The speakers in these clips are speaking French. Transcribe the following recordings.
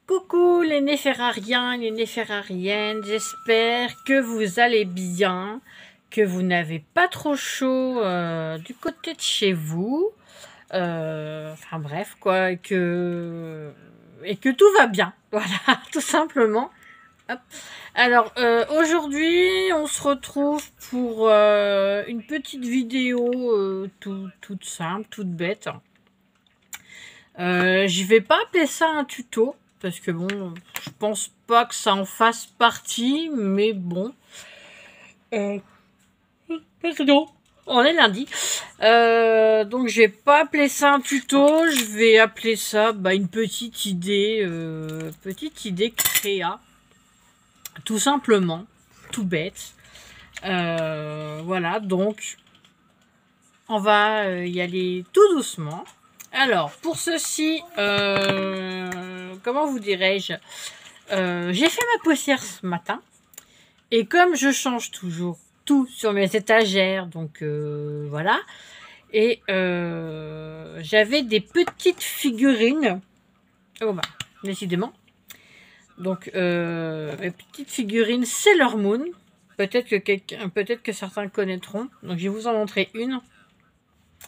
Coucou les néferrariens, les néferrariennes, j'espère que vous allez bien, que vous n'avez pas trop chaud du côté de chez vous, enfin bref quoi, et que tout va bien, voilà, tout simplement. Hop. Alors aujourd'hui on se retrouve pour une petite vidéo toute simple, toute bête. Je vais pas appeler ça un tuto, parce que bon, je pense pas que ça en fasse partie, mais bon. Pardon, on est lundi. Donc je vais pas appeler ça un tuto, je vais appeler ça une petite idée créa. Tout simplement, tout bête. Voilà, donc on va y aller tout doucement. Alors, pour ceci, comment vous dirais-je, j'ai fait ma poussière ce matin. Et comme je change toujours tout sur mes étagères, donc voilà. Et j'avais des petites figurines. Oh bah, décidément. Donc, mes petites figurines Sailor Moon. Peut-être que certains connaîtront. Donc, je vais vous en montrer une.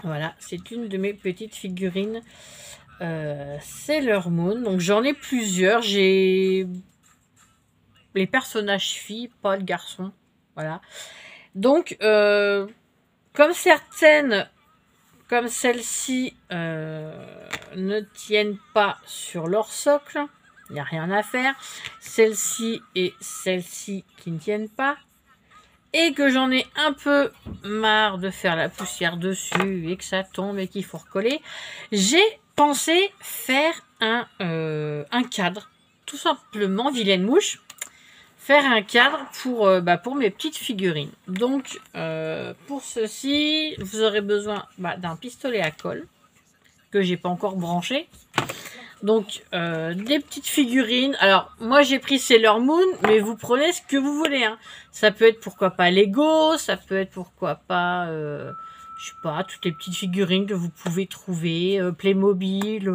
Voilà, c'est une de mes petites figurines Sailor Moon. Donc j'en ai plusieurs. J'ai les personnages filles, pas le garçon. Voilà. Donc, comme certaines, comme celles-ci, ne tiennent pas sur leur socle, il n'y a rien à faire. Celle-ci et celle-ci qui ne tiennent pas. Et que j'en ai un peu marre de faire la poussière dessus et que ça tombe et qu'il faut recoller, j'ai pensé faire un cadre. Tout simplement, vilaine mouche, faire un cadre pour mes petites figurines. Donc, pour ceci, vous aurez besoin d'un pistolet à colle que j'ai pas encore branché. Donc, des petites figurines. Alors, moi, j'ai pris Sailor Moon, mais vous prenez ce que vous voulez. Hein. Ça peut être, pourquoi pas, Lego. Ça peut être, pourquoi pas, je sais pas, toutes les petites figurines que vous pouvez trouver. Playmobil.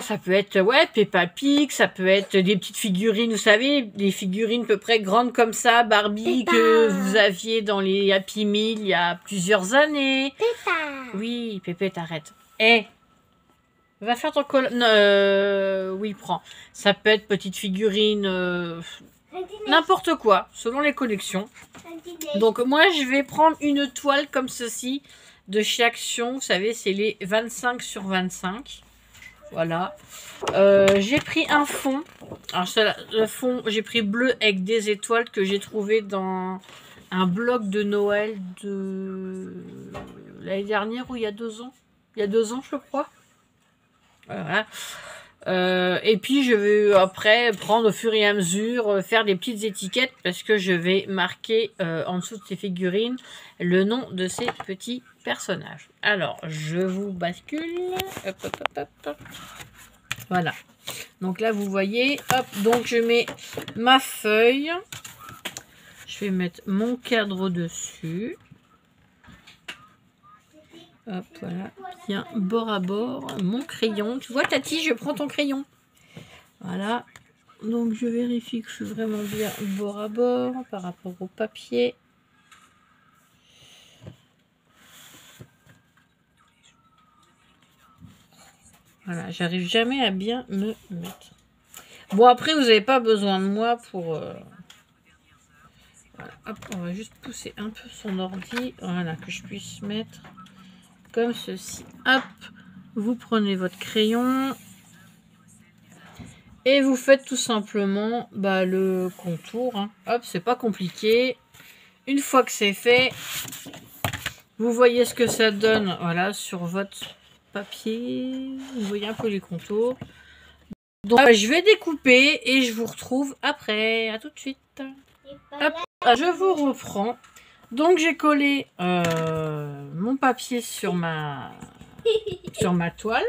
Ça peut être, ouais, Peppa Pig. Ça peut être des petites figurines, vous savez, des figurines à peu près grandes comme ça, Barbie, Peppa, que vous aviez dans les Happy Meal il y a plusieurs années. Peppa. Oui, Pépé, t'arrêtes. Va faire ton col... oui, prends. Ça peut être petite figurine... n'importe quoi, selon les collections. Donc moi, je vais prendre une toile comme ceci, de chez Action. Vous savez, c'est les 25 sur 25. Voilà. J'ai pris un fond. Alors, le fond, j'ai pris bleu avec des étoiles que j'ai trouvé dans un blog de Noël de l'année dernière ou il y a 2 ans. Il y a 2 ans, je crois. Voilà. Et puis je vais après prendre au fur et à mesure, faire des petites étiquettes parce que je vais marquer en dessous de ces figurines le nom de ces petits personnages. Alors, je vous bascule. Hop, hop, hop, hop. Voilà. Donc là, vous voyez, hop, donc je mets ma feuille. Je vais mettre mon cadre au-dessus. Hop, voilà, bien bord à bord, mon crayon. Tu vois, Tati, je prends ton crayon. Voilà, donc je vérifie que je suis vraiment bien bord à bord par rapport au papier. Voilà, j'arrive jamais à bien me mettre. Bon, après, vous n'avez pas besoin de moi pour... Voilà, hop, on va juste pousser un peu son ordi. Voilà, que je puisse mettre... comme ceci. Hop, vous prenez votre crayon et vous faites tout simplement le contour. Hein. Hop, c'est pas compliqué. Une fois que c'est fait, vous voyez ce que ça donne. Voilà, sur votre papier, vous voyez un peu les contours. Donc, je vais découper et je vous retrouve après. À tout de suite. Hop, je vous reprends. Donc j'ai collé mon papier sur ma toile.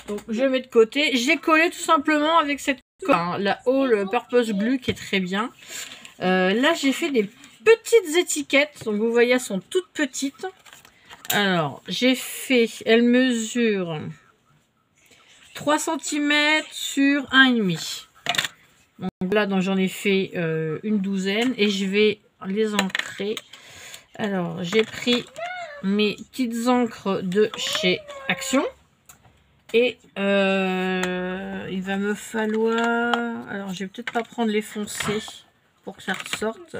Donc je mets de côté. J'ai collé tout simplement avec cette colle, hein, la All Purpose Glue qui est très bien. Là j'ai fait des petites étiquettes. Donc vous voyez, elles sont toutes petites. Alors j'ai fait, elles mesurent 3 cm sur 1,5. Donc là, j'en ai fait une douzaine et je vais les ancrer. Alors, j'ai pris mes petites encres de chez Action. Et il va me falloir... Alors, je vais peut-être pas prendre les foncés pour que ça ressorte.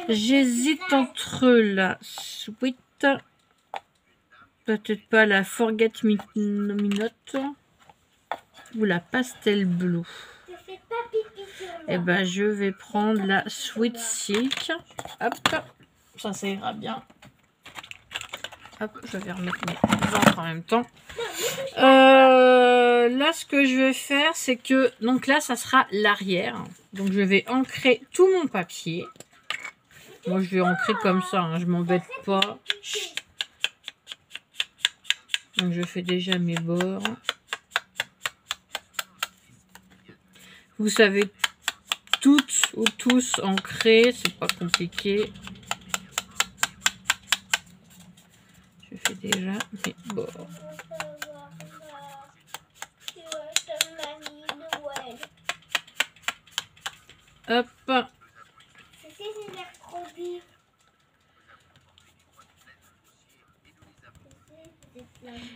J'hésite entre la Sweet, peut-être pas la Forget Me Not ou la Pastel Blue. Et ben, je vais prendre la Sweet Silk. Hop, ça ira bien. Hop, je vais remettre mes encres en même temps. Là, ce que je vais faire, c'est que... Donc là, ça sera l'arrière. Donc, je vais ancrer tout mon papier. Moi, je vais ancrer comme ça. Hein, je m'embête pas. Donc, je fais déjà mes bords. Vous savez toutes ou tous ancrer. C'est pas compliqué. Je fais déjà mes bords. Hop.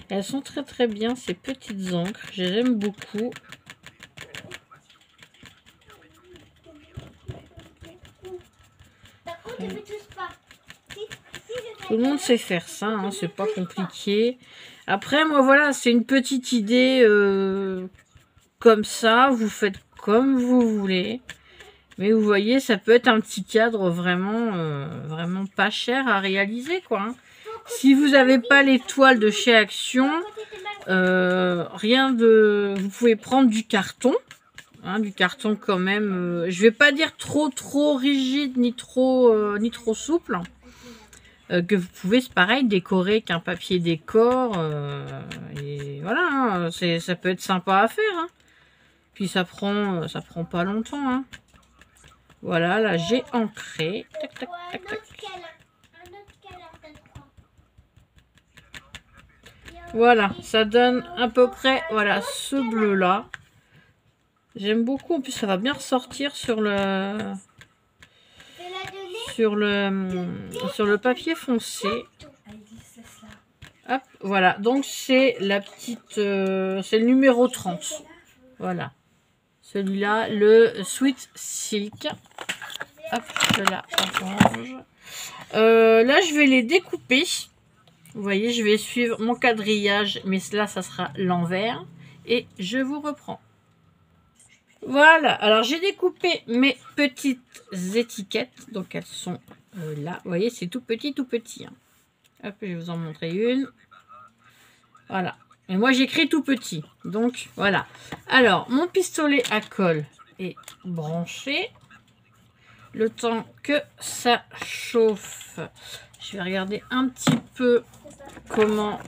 Elles sont très très bien ces petites encres. J'aime beaucoup. Tout le monde sait faire ça, hein, c'est pas compliqué. Après, moi voilà, c'est une petite idée comme ça. Vous faites comme vous voulez. Mais vous voyez, ça peut être un petit cadre vraiment, vraiment pas cher à réaliser, quoi. Hein. Si vous n'avez pas les toiles de chez Action, rien de... Vous pouvez prendre du carton. Hein, du carton quand même. Je vais pas dire trop rigide ni trop souple. Que vous pouvez, c'est pareil, décorer avec un papier décor. Et voilà, hein, ça peut être sympa à faire. Hein. Puis ça prend pas longtemps. Hein. Voilà, là j'ai ancré. Tac, tac, tac, tac. Voilà, ça donne à peu près voilà, ce bleu là. J'aime beaucoup, en plus ça va bien ressortir sur le papier foncé. Hop, voilà, donc c'est la petite c'est le numéro 30. Voilà. Celui-là, le Sweet Silk. Hop, je la arrange. Là, je vais les découper. Vous voyez, je vais suivre mon quadrillage, mais là, ça sera l'envers. Et je vous reprends. Voilà, alors j'ai découpé mes petites étiquettes. Donc, elles sont là. Vous voyez, c'est tout petit, tout petit. Hein. Hop, je vais vous en montrer une. Voilà. Et moi, j'écris tout petit. Donc, voilà. Alors, mon pistolet à colle est branché. Le temps que ça chauffe, je vais regarder un petit peu comment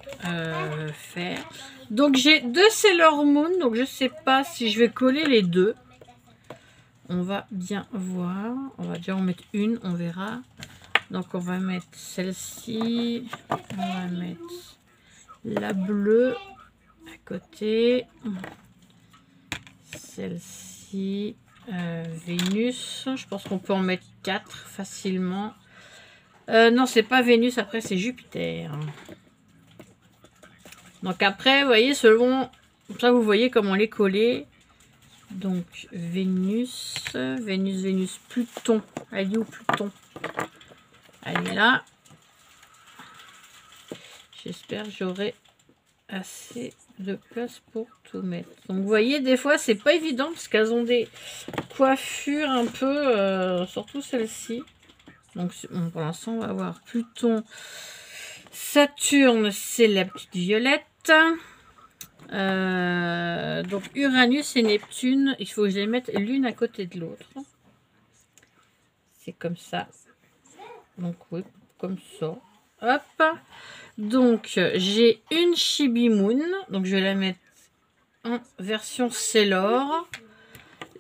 faire. Donc, j'ai 2 Sailor Moon. Donc, je ne sais pas si je vais coller les deux. On va bien voir. On va déjà en mettre une. On verra. Donc, on va mettre celle-ci. On va mettre la bleue à côté, celle-ci, Vénus, je pense qu'on peut en mettre 4 facilement. Non, c'est pas Vénus, après c'est Jupiter. Donc après, vous voyez, selon ça, vous voyez comment les coller. Donc Vénus, Pluton. Elle est où Pluton? Elle est là. J'espère que j'aurai assez de place pour tout mettre. Donc vous voyez, des fois c'est pas évident parce qu'elles ont des coiffures un peu, surtout celle-ci. Donc bon, pour l'instant on va avoir Pluton, Saturne, c'est la petite violette. Donc Uranus et Neptune, il faut que je les mette l'une à côté de l'autre. C'est comme ça. Donc oui, comme ça. Hop. Donc, j'ai une Chibi Moon. Donc, je vais la mettre en version Sailor.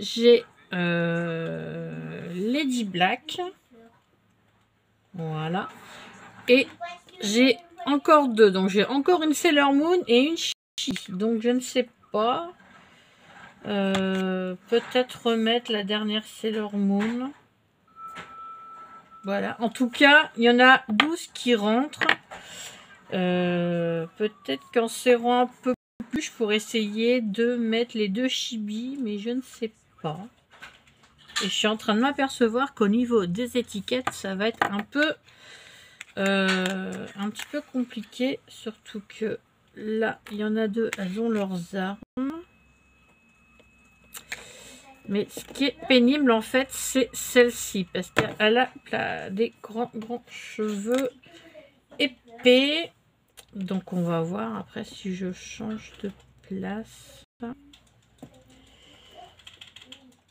J'ai Lady Black. Voilà. Et j'ai encore 2. Donc, j'ai encore une Sailor Moon et une Chibi. Donc, je ne sais pas. Peut-être remettre la dernière Sailor Moon. Voilà. En tout cas, il y en a 12 qui rentrent. Peut-être qu'en serrant un peu plus, je pourrais essayer de mettre les 2 Chibi, mais je ne sais pas. Et je suis en train de m'apercevoir qu'au niveau des étiquettes, ça va être un petit peu compliqué. Surtout que là, il y en a 2, elles ont leurs armes. Mais ce qui est pénible, en fait, c'est celle-ci. Parce qu'elle a des grands cheveux épais. Donc, on va voir après si je change de place.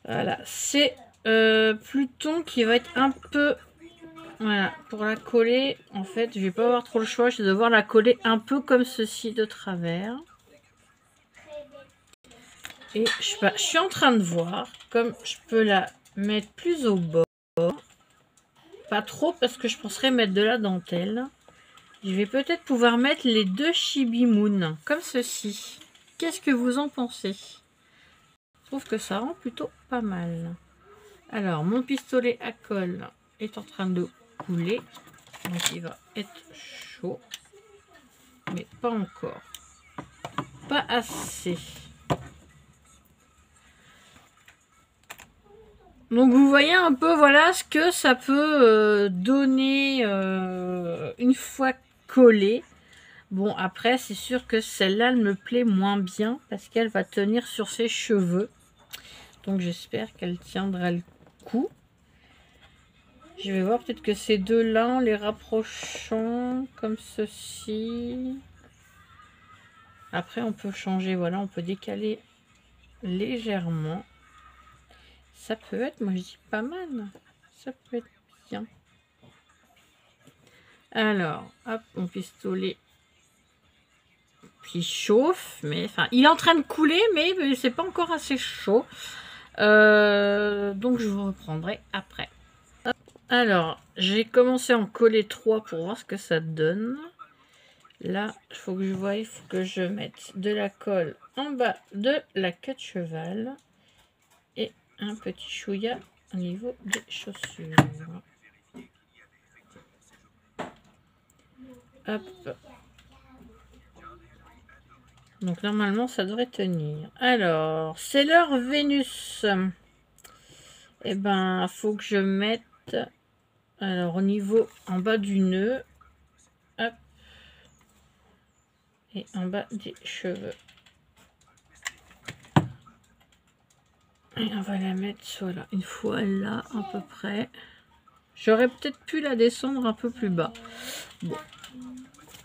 Voilà, c'est Pluton qui va être un peu... Voilà, pour la coller, en fait, je vais pas avoir trop le choix. Je vais devoir la coller un peu comme ceci de travers. Et je suis en train de voir comme je peux la mettre plus au bord. Pas trop parce que je penserais mettre de la dentelle. Je vais peut-être pouvoir mettre les 2 Chibi Moon comme ceci. Qu'est-ce que vous en pensez? Je trouve que ça rend plutôt pas mal. Alors, mon pistolet à colle est en train de couler. Donc, il va être chaud. Mais pas encore. Pas assez. Donc, vous voyez un peu, voilà, ce que ça peut donner une fois collée. Bon, après, c'est sûr que celle-là, elle me plaît moins bien parce qu'elle va tenir sur ses cheveux. Donc, j'espère qu'elle tiendra le coup. Je vais voir peut-être que ces deux-là, en les rapprochant comme ceci. Après, on peut changer, voilà, on peut décaler légèrement. Ça peut être, moi je dis pas mal. Ça peut être bien. Alors, hop, mon pistolet qui chauffe, mais enfin, il est en train de couler, mais c'est pas encore assez chaud. Donc, je vous reprendrai après. Hop. Alors, j'ai commencé à en coller 3 pour voir ce que ça donne. Là, il faut que je voie, il faut que je mette de la colle en bas de la queue de cheval et un petit chouïa au niveau des chaussures. Hop. Donc normalement, ça devrait tenir. Alors, c'est l'heure Vénus. Eh ben, faut que je mette... Alors, au niveau en bas du nœud. Hop. Et en bas des cheveux. Et on va la mettre, voilà, une fois là, à peu près. J'aurais peut-être pu la descendre un peu plus bas. Bon.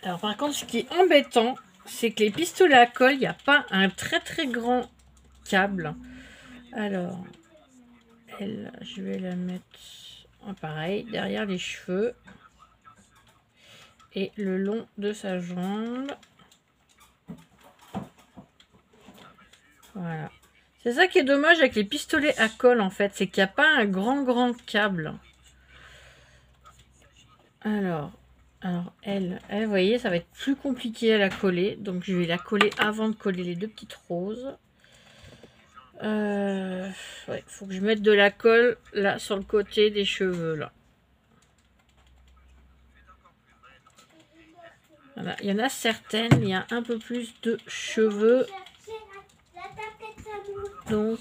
Alors, par contre, ce qui est embêtant, c'est que les pistolets à colle, il n'y a pas un très grand câble. Alors, elle, je vais la mettre pareil, derrière les cheveux. Et le long de sa jambe. Voilà. C'est ça qui est dommage avec les pistolets à colle, en fait. C'est qu'il n'y a pas un grand câble. Alors, elle, vous voyez, ça va être plus compliqué à la coller. Donc, je vais la coller avant de coller les 2 petites roses. Ouais, faut que je mette de la colle là sur le côté des cheveux là. Voilà, il y en a certaines, il y a un peu plus de cheveux. Donc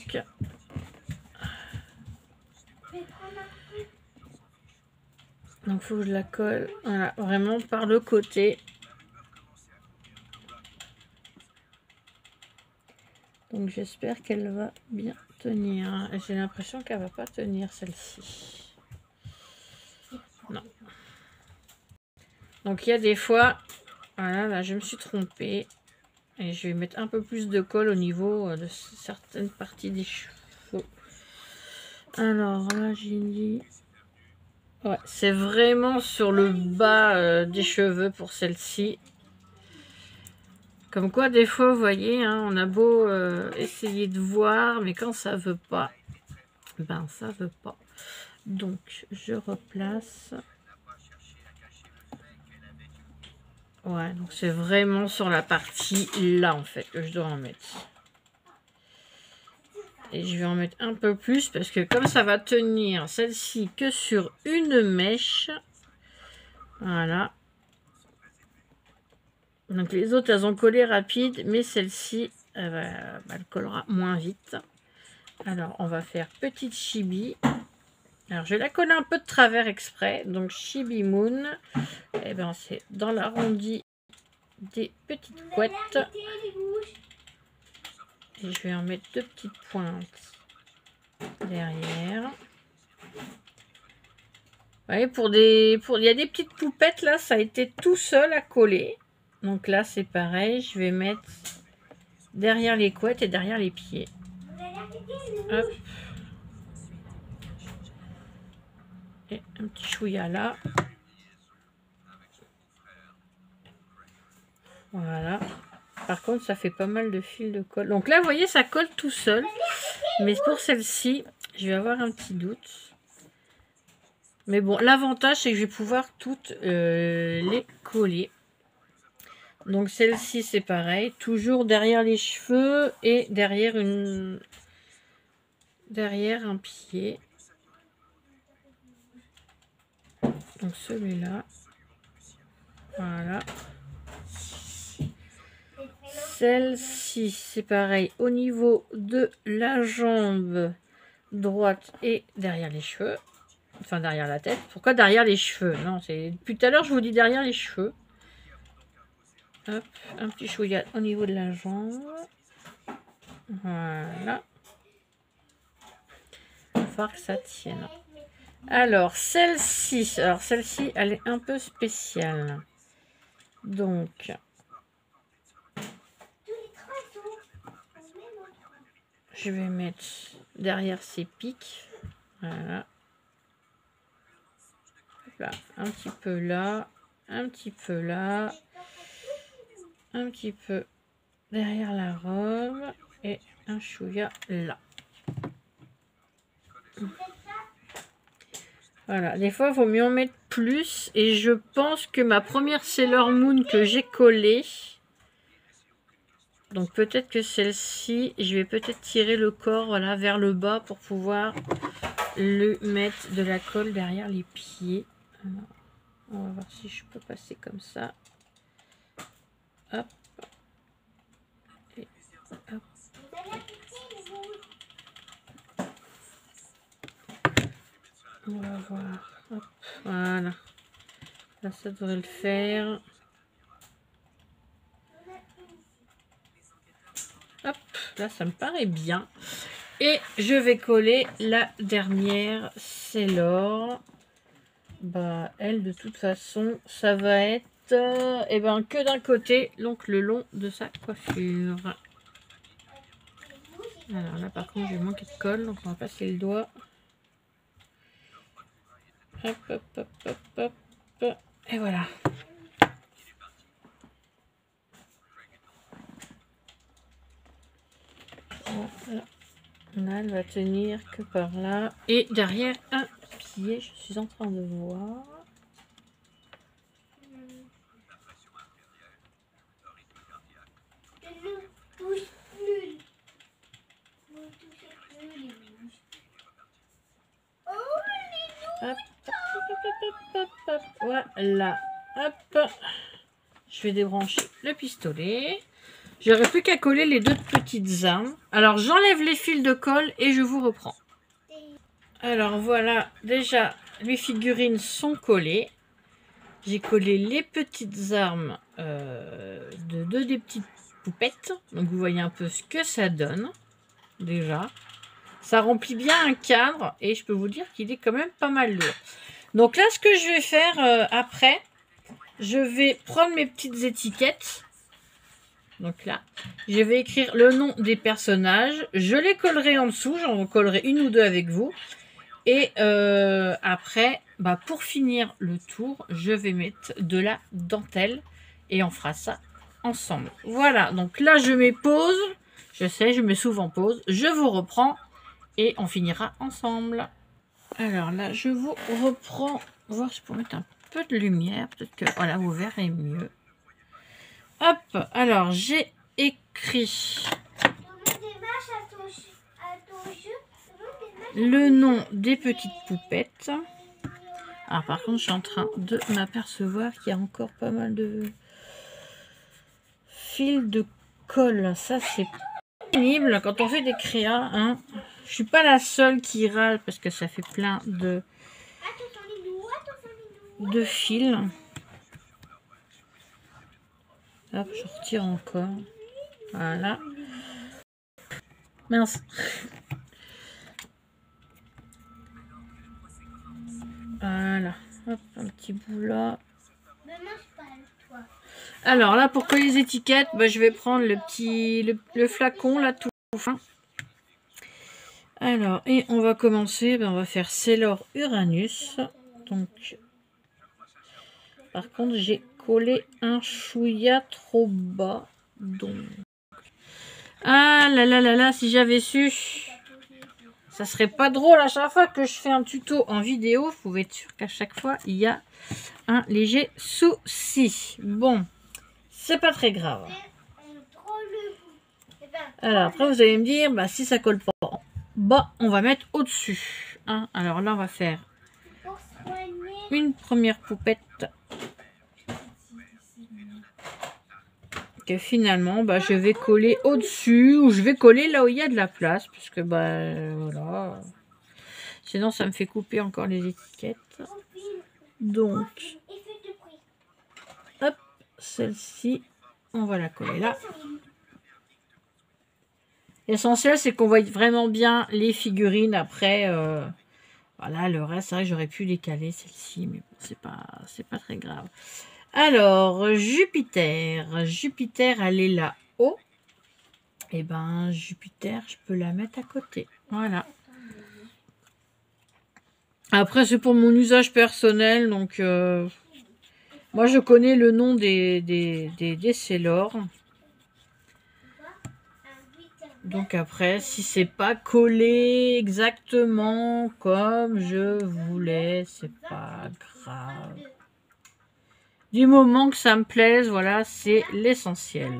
faut que je la colle, voilà, vraiment par le côté. Donc j'espère qu'elle va bien tenir. J'ai l'impression qu'elle va pas tenir celle-ci. Non. Donc il y a des fois, voilà, là je me suis trompée. Et je vais mettre un peu plus de colle au niveau de certaines parties des cheveux. Alors là j'ai dit... Ouais, c'est vraiment sur le bas des cheveux pour celle-ci. Comme quoi, des fois, vous voyez, hein, on a beau essayer de voir, mais quand ça veut pas, ben ça veut pas. Donc, je replace. Ouais, donc c'est vraiment sur la partie là, en fait, que je dois en mettre. Et je vais en mettre un peu plus parce que comme ça va tenir celle-ci que sur une mèche. Voilà. Donc les autres, elles ont collé rapide, mais celle-ci, elle collera moins vite. Alors, on va faire petite chibi. Alors, je vais la coller un peu de travers exprès. Donc, Chibi Moon. Et ben, c'est dans l'arrondi des petites couettes. Et je vais en mettre 2 petites pointes derrière. Vous voyez, il y a des petites poupettes là, ça a été tout seul à coller. Donc là, c'est pareil. Je vais mettre derrière les couettes et derrière les pieds. Hop. Et un petit chouïa là. Voilà. Par contre, ça fait pas mal de fil de colle. Donc là, vous voyez, ça colle tout seul. Mais pour celle-ci, je vais avoir un petit doute. Mais bon, l'avantage, c'est que je vais pouvoir toutes les coller. Donc celle-ci, c'est pareil. Toujours derrière les cheveux et derrière un pied. Donc celui-là. Voilà. Celle-ci, c'est pareil. Au niveau de la jambe droite et derrière les cheveux. Enfin, derrière la tête. Pourquoi derrière les cheveux? Non, c'est depuis tout à l'heure, je vous dis derrière les cheveux. Hop, un petit chouïa au niveau de la jambe. Voilà. Il va falloir que ça tienne. Alors, celle-ci, elle est un peu spéciale. Donc, je vais mettre derrière ces pics. Voilà. Là, un petit peu là, un petit peu là, un petit peu derrière la robe et un chouïa là. Voilà, des fois il vaut mieux en mettre plus et je pense que ma première Sailor Moon que j'ai collée, donc peut-être que celle-ci, je vais peut-être tirer le corps voilà, vers le bas pour pouvoir le mettre de la colle derrière les pieds. Alors, on va voir si je peux passer comme ça. Hop. Et hop. On va voir. Hop. Voilà. Là, ça devrait le faire. Hop. Là, ça me paraît bien. Et je vais coller la dernière. C'est l'or. Bah, elle, de toute façon, ça va être que d'un côté, donc le long de sa coiffure. Alors là, par contre, j'ai manqué de colle, donc on va passer le doigt. Hop, hop, hop, hop, hop, hop. Et voilà. Voilà. Là, elle va tenir que par là. Et derrière un pied, je suis en train de voir. Hop, hop, hop, hop, hop, voilà. Hop. Je vais débrancher le pistolet. J'aurais plus qu'à coller les 2 petites armes. Alors, j'enlève les fils de colle et je vous reprends. Alors, voilà. Déjà, les figurines sont collées. J'ai collé les petites armes de 2 des petites poupettes. Donc, vous voyez un peu ce que ça donne. Déjà. Ça remplit bien un cadre. Et je peux vous dire qu'il est quand même pas mal lourd. Donc là, ce que je vais faire après, je vais prendre mes petites étiquettes. Donc là, je vais écrire le nom des personnages. Je les collerai en dessous. J'en collerai 1 ou 2 avec vous. Et après, pour finir le tour, je vais mettre de la dentelle. Et on fera ça ensemble. Voilà, donc là, je mets pause. Je sais, je mets souvent pause. Je vous reprends et on finira ensemble. Alors là, je vous reprends. Voir si je peux mettre un peu de lumière. Peut-être que voilà, vous verrez mieux. Hop, alors j'ai écrit. le nom des petites poupettes. Alors par contre, je suis en train de m'apercevoir qu'il y a encore pas mal de fils de colle. Ça, c'est pénible quand on fait des créas. Hein. Je suis pas la seule qui râle parce que ça fait plein de fils. Hop, je retire encore. Voilà. Mince. Voilà. Hop, un petit bout là. Alors là, pour coller les étiquettes, bah, je vais prendre le flacon là tout fin. Alors, et on va commencer, bah, on va faire Sailor Uranus. Donc, par contre, j'ai collé un chouïa trop bas. Donc, ah là là là là, si j'avais su, ça serait pas drôle à chaque fois que je fais un tuto en vidéo. Vous pouvez être sûr qu'à chaque fois, il y a un léger souci. Bon, c'est pas très grave. Alors après, vous allez me dire, bah, si ça colle pas, bah, on va mettre au-dessus. Hein. Alors là, on va faire une première poupette. Que finalement, bah, je vais coller au-dessus ou je vais coller là où il y a de la place. Puisque, bah, voilà. Sinon, ça me fait couper encore les étiquettes. Donc, hop, celle-ci, on va la coller là. L'essentiel, c'est qu'on voit vraiment bien les figurines. Après, voilà, le reste, c'est vrai que j'aurais pu les caler, celle-ci, mais bon, c'est pas très grave. Alors, Jupiter. Jupiter, elle est là-haut. Et ben, Jupiter, je peux la mettre à côté. Voilà. Après, c'est pour mon usage personnel, donc moi, je connais le nom des Sailor. Donc après, si c'est pas collé exactement comme je voulais, c'est pas grave. Du moment que ça me plaise, voilà, c'est l'essentiel.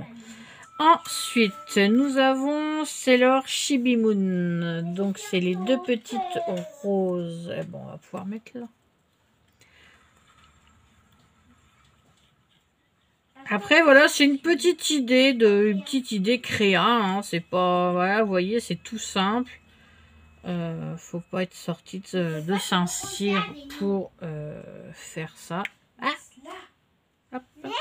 Ensuite, nous avons Sailor Chibi Moon. Donc, c'est les deux petites roses. Eh bon, on va pouvoir mettre là. Après, voilà, c'est une petite idée créa. Hein, c'est pas, voilà, vous voyez, c'est tout simple. Faut pas être sorti de Saint-Cyr pour faire ça. Ah, hop, hop.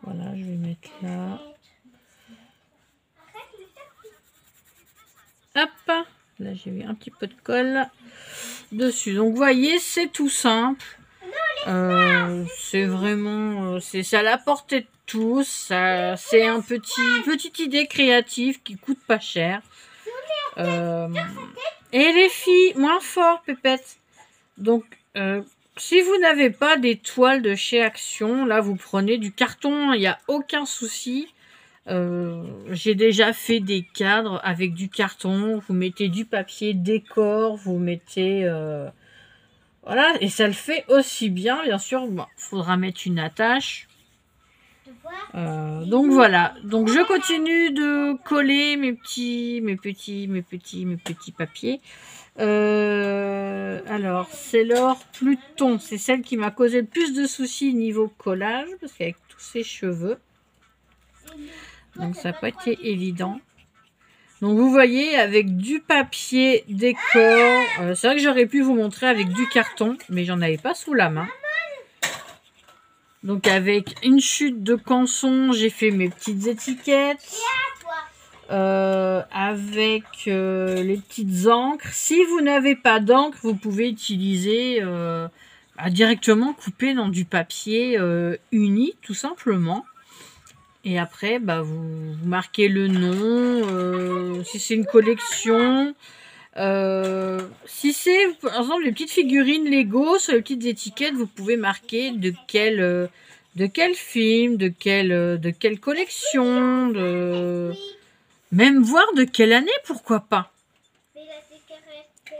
Voilà, je vais mettre là. Hop, là j'ai mis un petit peu de colle dessus. Donc, vous voyez, c'est tout simple. C'est vraiment, c'est à la portée de tous. C'est un petite idée créative qui coûte pas cher. Et les filles, moins fort, pépette. Donc, si vous n'avez pas des toiles de chez Action, là, vous prenez du carton, il n'y a aucun souci. J'ai déjà fait des cadres avec du carton. Vous mettez du papier décor, vous mettez... voilà, et ça le fait aussi bien. Bien sûr, il faudra mettre une attache. Donc voilà. Donc je continue de coller mes petits papiers. Alors, Sailor Pluton, c'est celle qui m'a causé le plus de soucis niveau collage, parce qu'avec tous ses cheveux. Donc ça n'a pas été évident. Donc vous voyez, avec du papier décor, c'est vrai que j'aurais pu vous montrer avec du carton, mais j'en avais pas sous la main. Donc avec une chute de canson, j'ai fait mes petites étiquettes. Avec les petites encres. Si vous n'avez pas d'encre, vous pouvez utiliser directement couper dans du papier uni, tout simplement. Et après, bah, vous marquez le nom, si c'est une collection. Si c'est, par exemple, les petites figurines Lego, sur les petites étiquettes, vous pouvez marquer de quel film, de quelle collection, même voir de quelle année, pourquoi pas.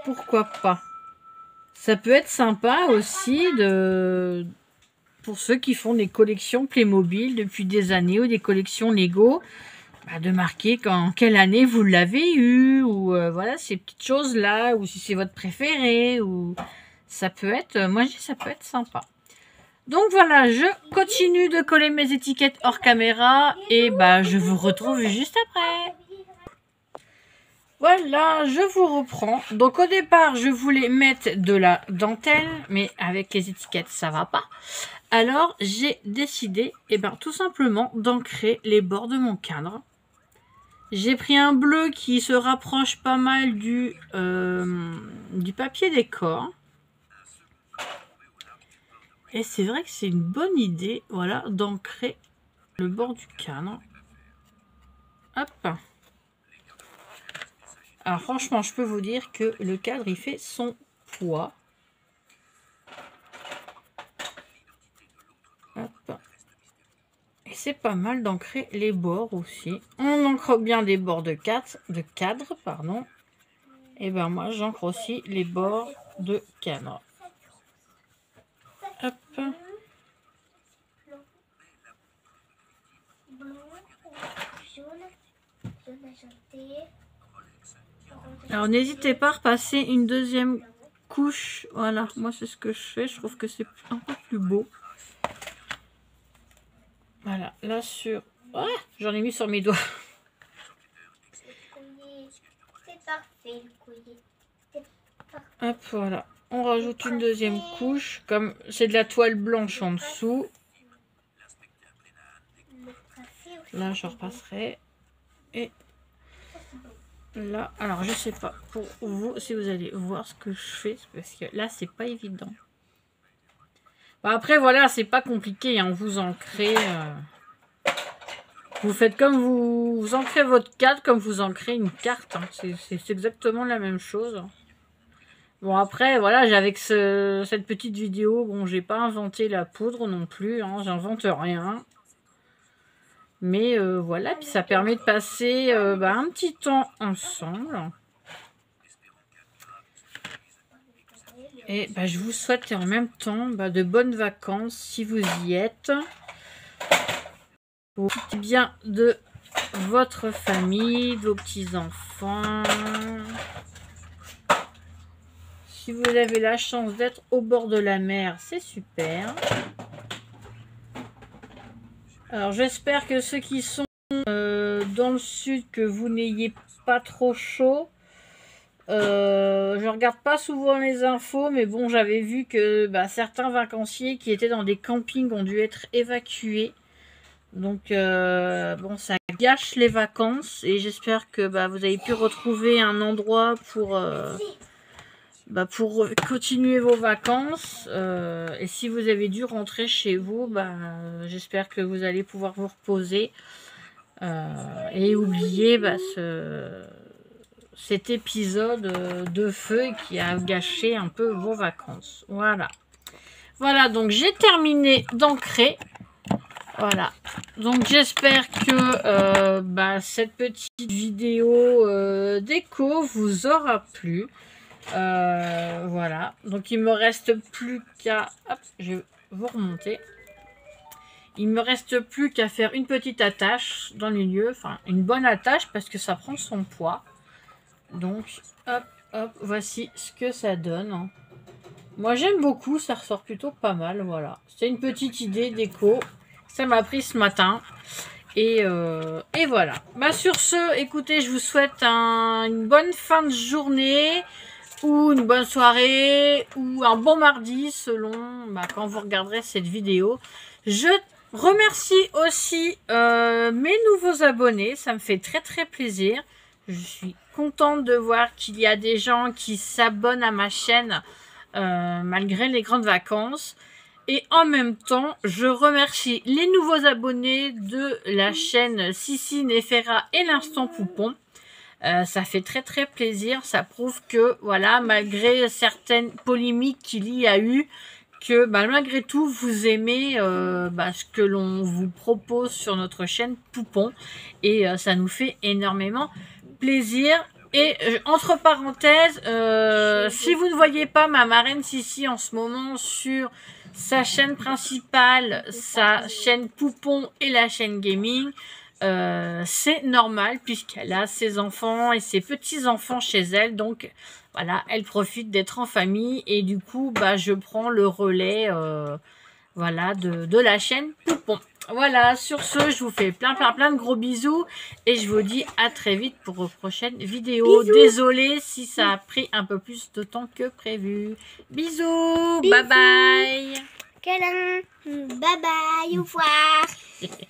Pourquoi pas. Ça peut être sympa aussi pour ceux qui font des collections Playmobil depuis des années ou des collections Lego. de marquer en quelle année vous l'avez eu, ou voilà, ces petites choses-là, ou si c'est votre préféré, ou ça peut être, moi je dis ça peut être sympa. Donc voilà, je continue de coller mes étiquettes hors caméra, et je vous retrouve juste après. Voilà, je vous reprends. Donc au départ, je voulais mettre de la dentelle, mais avec les étiquettes, ça va pas. Alors, j'ai décidé, tout simplement, d'ancrer les bords de mon cadre. J'ai pris un bleu qui se rapproche pas mal du papier décor. Et c'est vrai que c'est une bonne idée, voilà, d'ancrer le bord du cadre. Hop. Alors franchement, je peux vous dire que le cadre, il fait son poids. Hop. Et c'est pas mal d'ancrer les bords aussi. On ancre bien des bords de cadre, pardon. Et moi, j'ancre aussi les bords de cadre. Hop. Alors n'hésitez pas à repasser une deuxième couche. Voilà, moi c'est ce que je fais. Je trouve que c'est un peu plus beau. Voilà, là sur... Ah, j'en ai mis sur mes doigts. C'est parfait le collier. Hop, voilà. On rajoute une deuxième couche. Comme c'est de la toile blanche en dessous. Là, je repasserai. Et là, alors je sais pas pour vous si vous allez voir ce que je fais. Parce que là, c'est pas évident. Après, voilà, c'est pas compliqué. Hein, vous ancrez... Vous faites comme vous ancrez votre cadre, comme vous ancrez une carte. Hein. C'est exactement la même chose. Bon, après, voilà, avec cette petite vidéo, bon, j'ai pas inventé la poudre non plus. Hein, j'invente rien. Mais voilà, puis ça permet de passer un petit temps ensemble. Et je vous souhaite en même temps de bonnes vacances si vous y êtes. Profitez bien de votre famille, de vos petits-enfants. Si vous avez la chance d'être au bord de la mer, c'est super. Alors j'espère que ceux qui sont dans le sud, que vous n'ayez pas trop chaud. Je regarde pas souvent les infos, mais bon, j'avais vu que certains vacanciers qui étaient dans des campings ont dû être évacués. Donc bon, ça gâche les vacances et j'espère que vous avez pu retrouver un endroit pour continuer vos vacances. Et si vous avez dû rentrer chez vous, j'espère que vous allez pouvoir vous reposer et oublier cet épisode de feu qui a gâché un peu vos vacances. Voilà, donc j'ai terminé d'ancrer. Voilà, donc j'espère que cette petite vidéo déco vous aura plu. Voilà, donc il me reste plus qu'à... Hop, je vais vous remonter. Il me reste plus qu'à faire une petite attache dans le milieu, enfin une bonne attache parce que ça prend son poids. Donc, hop, hop, voici ce que ça donne. Moi j'aime beaucoup, ça ressort plutôt pas mal, voilà. C'est une petite idée déco. Ça m'a pris ce matin. Et voilà. Sur ce, écoutez, je vous souhaite une bonne fin de journée ou une bonne soirée ou un bon mardi selon quand vous regarderez cette vidéo. Je remercie aussi mes nouveaux abonnés. Ça me fait très très plaisir. Je suis contente de voir qu'il y a des gens qui s'abonnent à ma chaîne malgré les grandes vacances. Et en même temps, je remercie les nouveaux abonnés de la chaîne Sissi Nefera et l'Instant Poupon. Ça fait très très plaisir. Ça prouve que, voilà, malgré certaines polémiques qu'il y a eu, que malgré tout, vous aimez ce que l'on vous propose sur notre chaîne Poupon. Et ça nous fait énormément plaisir. Et entre parenthèses, si vous ne voyez pas ma marraine Sissi en ce moment sur sa chaîne principale, sa chaîne Poupon et la chaîne Gaming, C'est normal puisqu'elle a ses enfants et ses petits-enfants chez elle. Donc, voilà, elle profite d'être en famille. Et du coup, bah, je prends le relais voilà, de la chaîne Poupon. Voilà, sur ce, je vous fais plein de gros bisous. Et je vous dis à très vite pour une prochaine vidéo. Bisous. Désolée si ça a pris un peu plus de temps que prévu. Bisous, Bisous. bye bye. Câlin. Bye bye, au revoir.